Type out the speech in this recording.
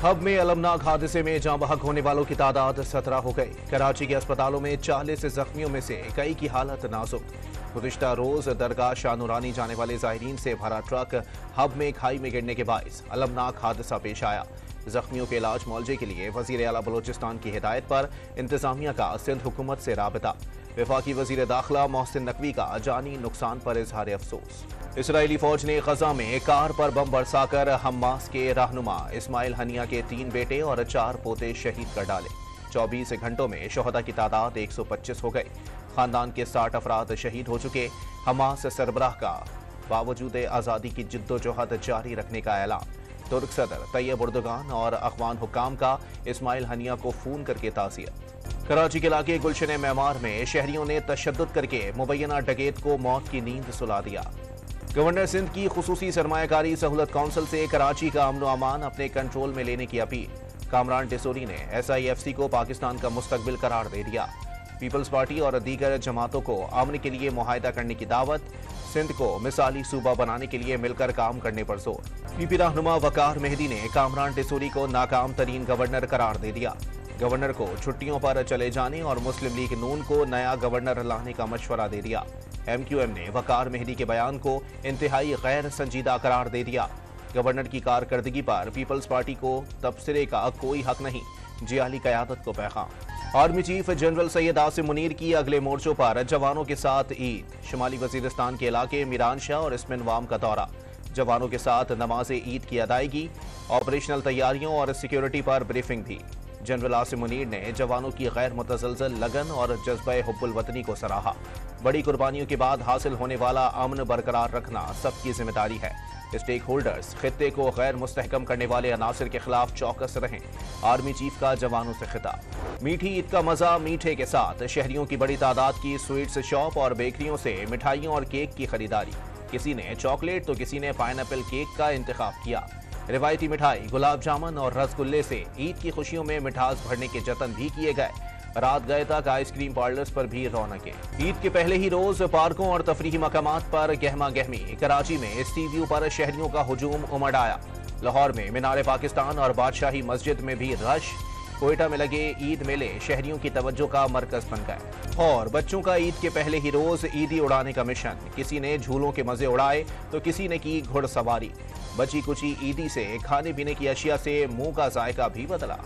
Hub में अलमनाक हादसे में जाँ बहक होने वालों की तादाद 17 हो गई। कराची के अस्पतालों में 40 जख्मियों में से कई की हालत नाजुक। गुज़िश्ता रोज दरगाह शाह नूरानी जाने वाले ज़ायरीन से भरा ट्रक हब में खाई में गिरने के बाइस अलमनाक हादसा पेश आया। जख्मियों के इलाज मुआवजे के लिए वज़ीर आला बलोचिस्तान की हिदायत पर इंतजामिया का सिंध हुकूमत से राबिता। वफाकी वज़ीर दाखिला मोहसिन नकवी का जानी नुकसान पर इजहार अफसोस। इसराइली फौज ने गजा में कार पर बम बरसाकर हमास के रहनुमा इस्माइल हनिया के 3 बेटे और 4 पोते शहीद कर डाले। 24 घंटों में शोहदा की तादाद 125 हो गई। खानदान के 60 अफराद शहीद हो चुके। हमास सरबराह का बावजूद आज़ादी की जिद्दोजहद जारी रखने का ऐलान। तुर्क सदर तैयब उर्दुगान और अखवान हुक्काम का इस्माइल हनिया को फोन करके ताज़ियत। कराची के इलाके गुलशन मेमार में शहरियों ने तशद्दुद करके मुबैना डकैत को मौत की नींद सुला दिया। गवर्नर सिंध की खुसूसी सरमायाकारी सहूलत काउंसिल से कराची का अमन अमान अपने कंट्रोल में लेने की अपील। कामरान टिसोरी ने SIFC को पाकिस्तान का मुस्तकबिल करार दे दिया। पीपल्स पार्टी और दीगर जमातों को अमन के लिए मुआहिदा करने की दावत। सिंध को मिसाली सूबा बनाने के लिए मिलकर काम करने पर जोर। PP रहनुमा वकार मेहदी ने कामरान टिसोरी को नाकाम तरीन गवर्नर करार दे दिया। गवर्नर को छुट्टियों पर चले जाने और मुस्लिम लीग नून को नया गवर्नर लाने का मशवरा दे दिया। MQM ने वकार मेहदी के बयान को इंतहाई गैर संजीदा करार दे दिया। गवर्नर की कारकर्दगी पर पीपल्स पार्टी को तबसरे का कोई हक नहीं, जियाली क़यादत को पैगाम। Army chief general Syed Asim Munir की अगले मोर्चों पर जवानों के साथ ईद। शुमाली वजीरिस्तान के इलाके मीरान शाह और इस्मिनवाम का दौरा। जवानों के साथ नमाज ईद की अदायगी। ऑपरेशनल तैयारियों और सिक्योरिटी पर ब्रीफिंग भी। जनरल आसिम मुनीर ने जवानों की गैर मुतज़लज़ल लगन और जज्बे हुब्बुल वतनी को सराहा। बड़ी कुर्बानियों के बाद हासिल होने वाला अमन बरकरार रखना सबकी जिम्मेदारी है। स्टेक होल्डर्स खित्ते को गैर मुस्तहकम करने वाले अनासिर के खिलाफ चौकस रहें। आर्मी चीफ का जवानों से खिताब। मीठी ईद का मजा मीठे के साथ। शहरियों की बड़ी तादाद की स्वीट्स शॉप और बेकरियों से मिठाइयों और केक की खरीदारी। किसी ने चॉकलेट तो किसी ने पाइनएप्पल केक का इंतखाब किया। रिवायती मिठाई गुलाब जामुन और रसगुल्ले से ईद की खुशियों में मिठास भरने के जतन भी किए गए। रात गए तक आइसक्रीम पार्लर्स पर भी रौनकें। ईद के पहले ही रोज पार्कों और तफरीही मकामात पर गहमा गहमी। कराची में सी व्यू पर शहरियों का हुजूम उमड़ आया। लाहौर में मीनार पाकिस्तान और बादशाही मस्जिद में भी रश। कोयटा में लगे ईद मेले शहरियों की तवज्जो का मरकज बन गए। और बच्चों का ईद के पहले ही रोज ईदी उड़ाने का मिशन। किसी ने झूलों के मजे उड़ाए तो किसी ने की घुड़सवारी। बची कुची ईदी से खाने पीने की अशिया से मुंह का जायका भी बदला।